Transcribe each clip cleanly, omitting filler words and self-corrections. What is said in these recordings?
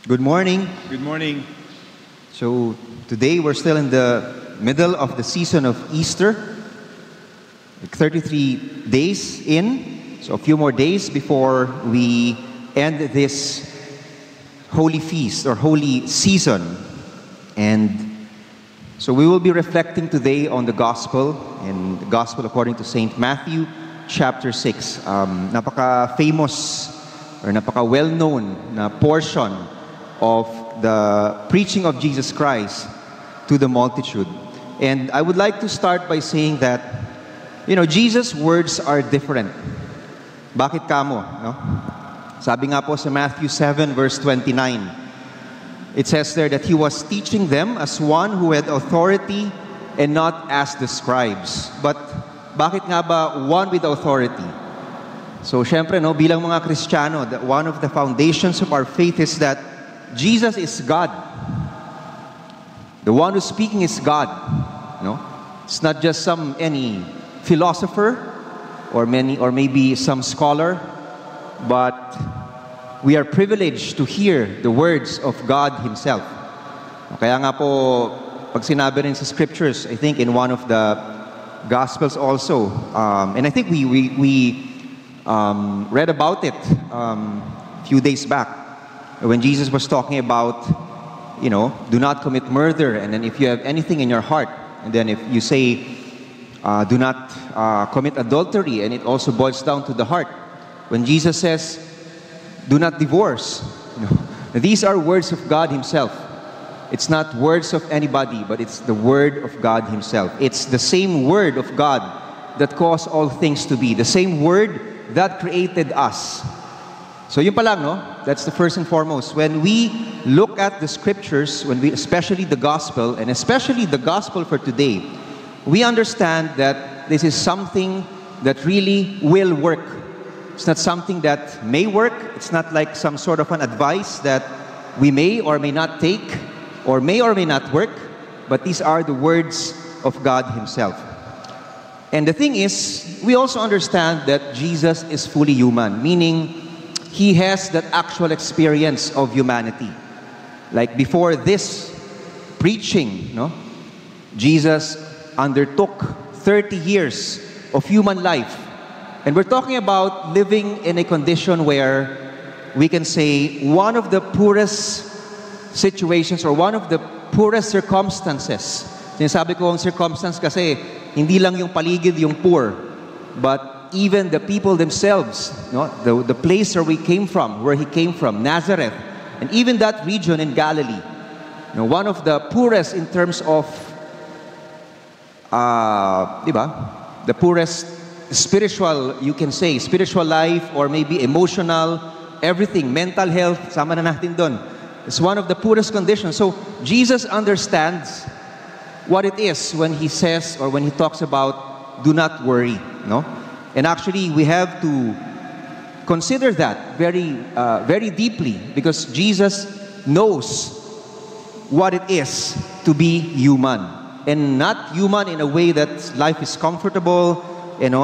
Good morning. Good morning. So today we're still in the middle of the season of Easter, like 33 days in, so a few more days before we end this holy feast or holy season. And so we will be reflecting today on the gospel, and the gospel according to St. Matthew chapter 6. Napaka-famous or napaka-well-known na portion of the preaching of Jesus Christ to the multitude. And I would like to start by saying that, Jesus' words are different. Bakit kamo? No? Sabi nga po sa Matthew 7 verse 29, it says there that He was teaching them as one who had authority and not as the scribes. But bakit nga ba one with authority? So syempre, bilang mga Kristiyano, one of the foundations of our faith is that Jesus is God. The one who's speaking is God. It's not just any philosopher or maybe some scholar, but we are privileged to hear the words of God Himself. Kaya nga po, pag sinabi rin sa scriptures, I think in one of the Gospels also, and I think we read about it a few days back, when Jesus was talking about, do not commit murder, and then if you have anything in your heart, and then if you say, do not commit adultery, and it also boils down to the heart. When Jesus says, do not divorce, these are words of God Himself. It's not words of anybody, but it's the word of God Himself. It's the same word of God that caused all things to be, the same word that created us. So yun pa lang, that's the first and foremost. When we look at the scriptures, especially the gospel, and especially the gospel for today, we understand that this is something that really will work. It's not something that may work. It's not like some sort of an advice that we may or may not take, or may not work, but these are the words of God Himself. And the thing is, we also understand that Jesus is fully human, meaning He has that actual experience of humanity. Like before this preaching, Jesus undertook 30 years of human life. And we're talking about living in a condition where we can say one of the poorest situations or one of the poorest circumstances. Sinasabi ko ang circumstance kasi hindi lang yung paligid yung poor, but even the people themselves, the place where he came from, Nazareth, and even that region in Galilee, one of the poorest in terms of, the poorest spiritual, you can say, spiritual life or maybe emotional, everything, mental health, sama na natin doon. It's one of the poorest conditions. So Jesus understands what it is when He says or when He talks about do not worry, And actually, we have to consider that very deeply, because Jesus knows what it is to be human, and not human in a way that life is comfortable.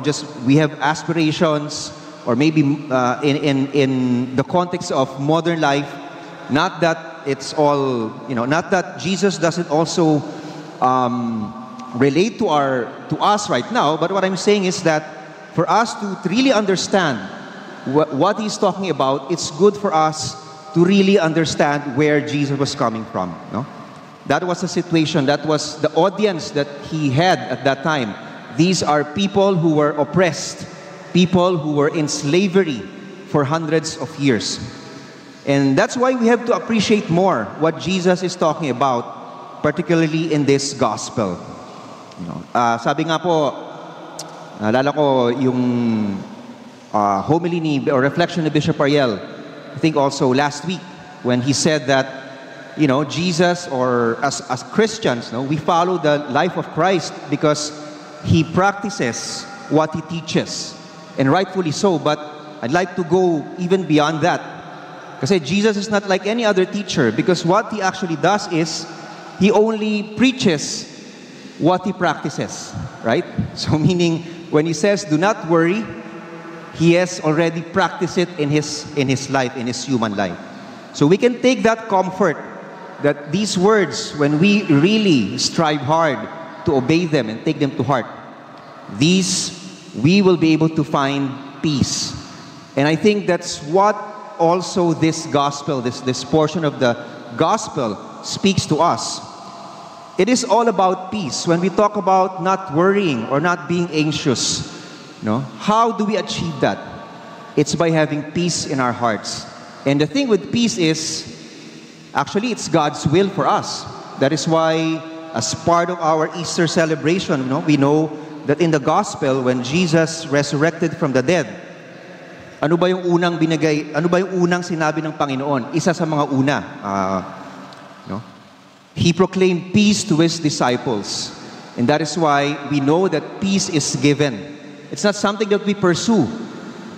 Just we have aspirations, or maybe in the context of modern life. Not that it's all, not that Jesus doesn't also relate to us right now. But what I'm saying is that for us to really understand what He's talking about, it's good for us to really understand where Jesus was coming from. That was the situation, that was the audience that He had at that time. These are people who were oppressed, people who were in slavery for hundreds of years. And that's why we have to appreciate more what Jesus is talking about, particularly in this gospel. Sabi nga po, naalala ko yung homily or reflection of Bishop Ariel, I think also last week, when he said that, Jesus, or as Christians, we follow the life of Christ because He practices what He teaches, and rightfully so. But I'd like to go even beyond that, because Jesus is not like any other teacher, because what He actually does is He only preaches what He practices, right? So meaning, when He says, do not worry, He has already practiced it in his life, in His human life. So we can take that comfort that these words, when we really strive hard to obey them and take them to heart, we will be able to find peace. And I think that's what also this gospel, this portion of the gospel speaks to us. It is all about peace. When we talk about not worrying or not being anxious, how do we achieve that? It's by having peace in our hearts. And the thing with peace is, actually, it's God's will for us. That is why, as part of our Easter celebration, we know that in the gospel, when Jesus resurrected from the dead, ano ba yung unang sinabi ng Panginoon? Isa sa mga una, He proclaimed peace to His disciples. And that is why we know that peace is given. It's not something that we pursue.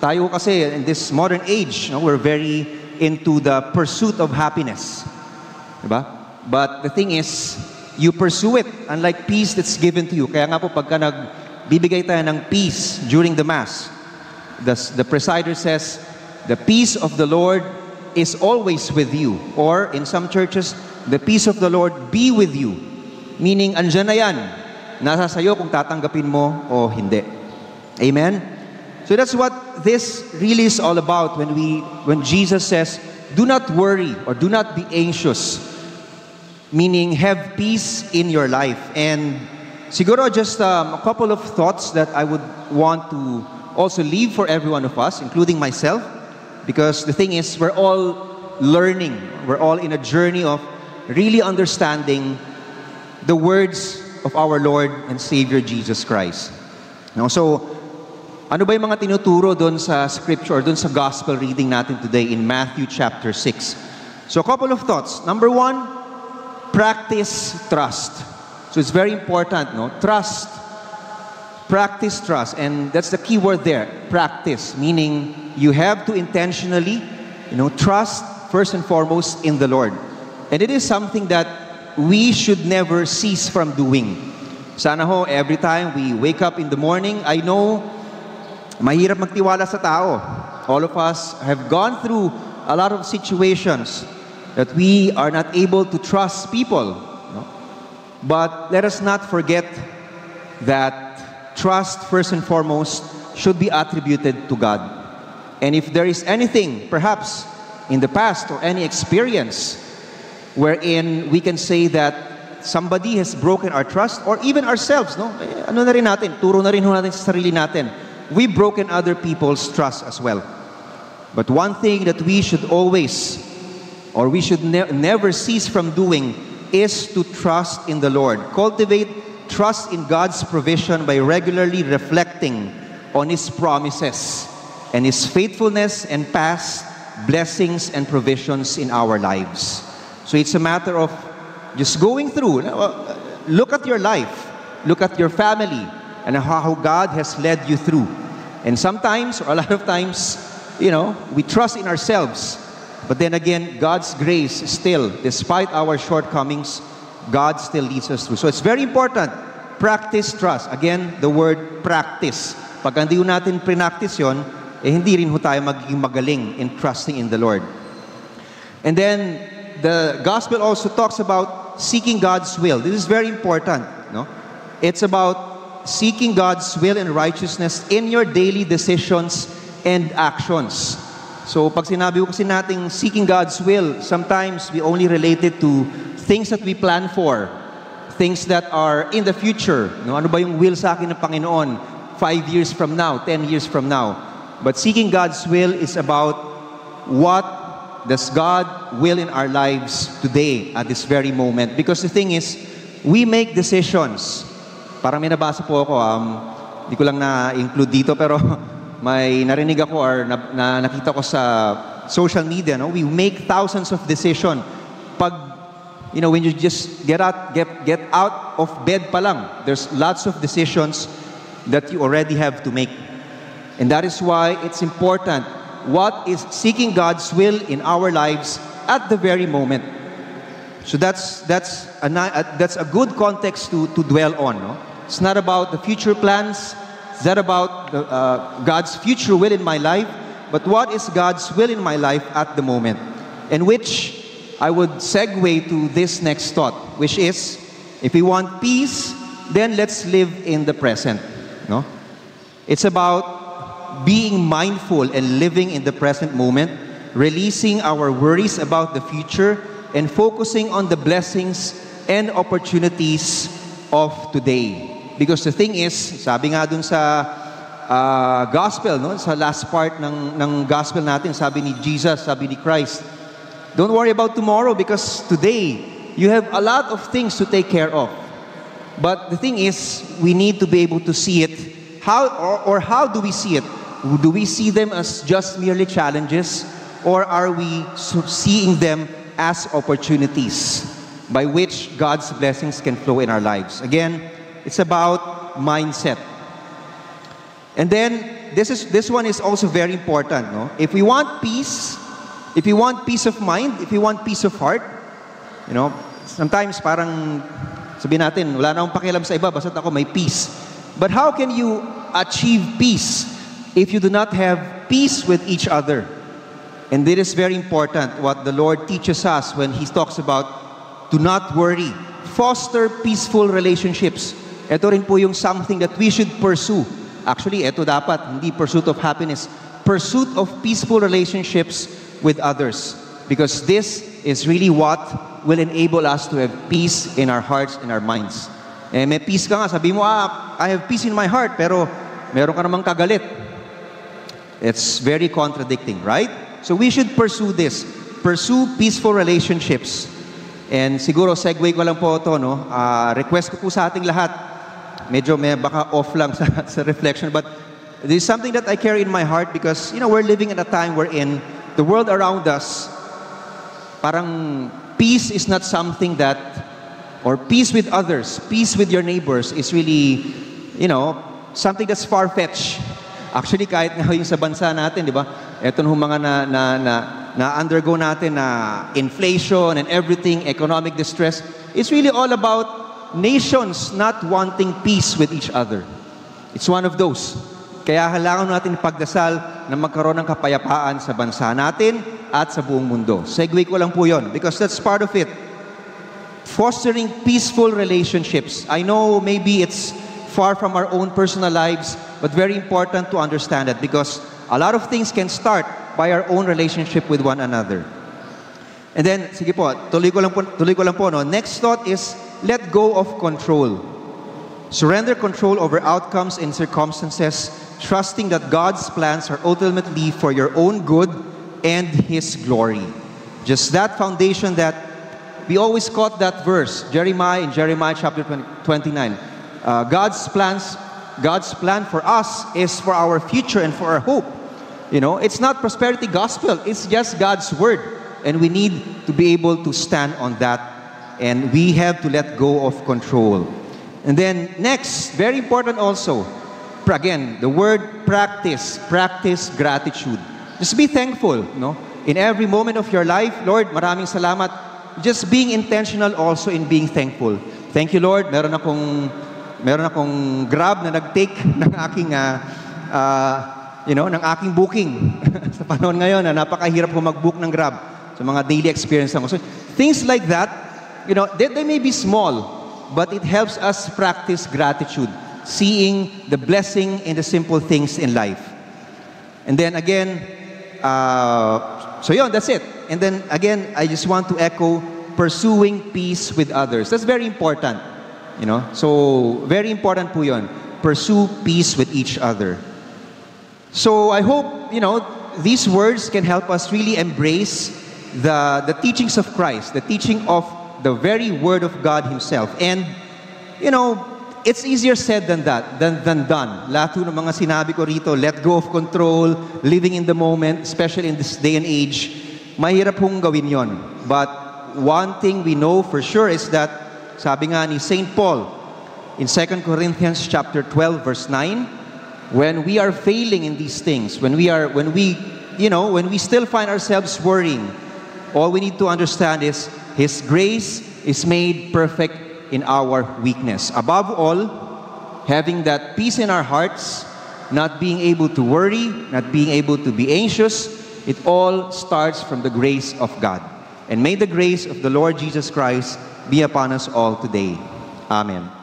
Tayo kasi, in this modern age, we're very into the pursuit of happiness. Diba? But the thing is, you pursue it, unlike peace that's given to you. Kaya nga po, pagka nagbibigay tayo ng peace during the Mass, the presider says, the peace of the Lord is always with you. Or, in some churches, the peace of the Lord be with you. Meaning, andyan na yan. Nasa sayo kung tatanggapin mo o hindi. Amen? So that's what this really is all about when Jesus says, do not worry or do not be anxious. Meaning, have peace in your life. And siguro just a couple of thoughts that I would want to also leave for every one of us, including myself. Because the thing is, we're all learning. We're all in a journey of really understanding the words of our Lord and Savior Jesus Christ. So, ano ba yung mga tinuturo doon sa scripture or doon sa gospel reading natin today in Matthew chapter 6? So, a couple of thoughts. Number one, practice trust. So, it's very important, Trust. Practice trust. And that's the key word there, practice. Meaning, you have to intentionally, trust first and foremost in the Lord. And it is something that we should never cease from doing. Sana ho, every time we wake up in the morning, I know, mahirap magtiwala sa tao. All of us have gone through a lot of situations that we are not able to trust people. But let us not forget that trust, first and foremost, should be attributed to God. And if there is anything, perhaps in the past or any experience, wherein we can say that somebody has broken our trust, or even ourselves, ano na rin natin, turo na rin natin sa sarili natin. We've broken other people's trust as well. But one thing that we should always, or we should never cease from doing, is to trust in the Lord. Cultivate trust in God's provision by regularly reflecting on His promises and His faithfulness and past blessings and provisions in our lives. So it's a matter of just going through. Look at your life. Look at your family and how God has led you through. And sometimes, or a lot of times, we trust in ourselves. But then again, God's grace still, despite our shortcomings, God still leads us through. So it's very important. Practice trust. Again, the word practice. Pag hindi natin practice yon, hindi rin tayo magiging magaling in trusting in the Lord. And then, the gospel also talks about seeking God's will. This is very important. It's about seeking God's will and righteousness in your daily decisions and actions. So, pag sinabi ko kasi natin seeking God's will, sometimes we only relate it to things that we plan for, things that are in the future. Ano ba yung will sa akin ng Panginoon 5 years from now, 10 years from now? But seeking God's will is about what does God will in our lives today at this very moment. Because the thing is, we make decisions. Parang may nabasa po ako, di ko lang na-include dito, pero may narinig ako or nakita ko sa social media. We make thousands of decisions. Pag, when you just get out of bed pa lang, there's lots of decisions that you already have to make. And that is why it's important. What is seeking God's will in our lives at the very moment. So that's a good context to dwell on. It's not about the future plans. It's not about God's future will in my life. But what is God's will in my life at the moment? And which I would segue to this next thought, which is, if we want peace, then let's live in the present. No? It's about being mindful and living in the present moment, releasing our worries about the future, and focusing on the blessings and opportunities of today. Because the thing is, sabi nga dun sa gospel, no? Sa last part ng gospel natin, sabi ni Jesus, sabi ni Christ, don't worry about tomorrow because today you have a lot of things to take care of. But the thing is, we need to be able to see it. How do we see it? Do we see them as just merely challenges, or are we seeing them as opportunities by which God's blessings can flow in our lives? Again, it's about mindset. And then this one is also very important, no? If we want peace, if we want peace of mind, if we want peace of heart, you know, sometimes parang sabihin natin, wala na akong pakialam sa iba, basta't ako may peace. But how can you achieve peace if you do not have peace with each other? And it is very important what the Lord teaches us when He talks about do not worry. Foster peaceful relationships. Ito rin po yung something that we should pursue. Actually, ito dapat, hindi pursuit of happiness. Pursuit of peaceful relationships with others. Because this is really what will enable us to have peace in our hearts and our minds. Eh, may peace ka nga, sabi mo, I have peace in my heart, pero meron ka namang kagalit. It's very contradicting, right? So we should pursue this. Pursue peaceful relationships. And siguro, segue ko lang po ito, no? Request ko po sa ating lahat. Medyo may baka off lang sa reflection, but this is something that I carry in my heart because, you know, we're living at a time wherein the world around us, parang peace is not something that, or peace with others, peace with your neighbors is really, you know, something that's far-fetched. Actually, kahit nga yung sa bansa natin, di ba? Ito nung mga na-undergo natin na inflation and everything, economic distress, it's really all about nations not wanting peace with each other. It's one of those. Kaya kailangan natin pagdasal na magkaroon ng kapayapaan sa bansa natin at sa buong mundo. Segue ko lang po yun because that's part of it. Fostering peaceful relationships. I know maybe it's far from our own personal lives, but very important to understand that because a lot of things can start by our own relationship with one another. And then, sige po, tuloy ko lang po, no? Next thought is, let go of control. Surrender control over outcomes and circumstances, trusting that God's plans are ultimately for your own good and His glory. Just that foundation that we always quote that verse, in Jeremiah chapter 29. God's plan for us is for our future and for our hope. You know, it's not prosperity gospel, it's just God's word. And we need to be able to stand on that. And we have to let go of control. And then next, very important also, again, the word practice gratitude. Just be thankful, no? In every moment of your life, Lord, maraming salamat. Just being intentional also in being thankful. Thank you, Lord. Meron akong Grab na nag-take ng aking ng aking booking. Sa panahon ngayon na napakahirap ko mag-book ng Grab sa mga daily experience ko. So, things like that, you know, they may be small, but it helps us practice gratitude, seeing the blessing in the simple things in life. And then again, that's it. And then again, I just want to echo pursuing peace with others. That's very important, you know. So very important po yun. Pursue peace with each other. So I hope, you know, these words can help us really embrace the teachings of Christ, the teaching of the very Word of God Himself. And, you know, it's easier said than done. Lahat ng mga sinabi ko rito, let go of control, living in the moment, especially in this day and age, mahirap hong gawin yon. But one thing we know for sure is that, sabi nga ni St. Paul, in 2 Corinthians chapter 12, verse 9, when we are failing in these things, when we still find ourselves worrying, all we need to understand is His grace is made perfect in our weakness. Above all, having that peace in our hearts, not being able to worry, not being able to be anxious, It all starts from the grace of God. And may the grace of the Lord Jesus Christ be upon us all today. Amen.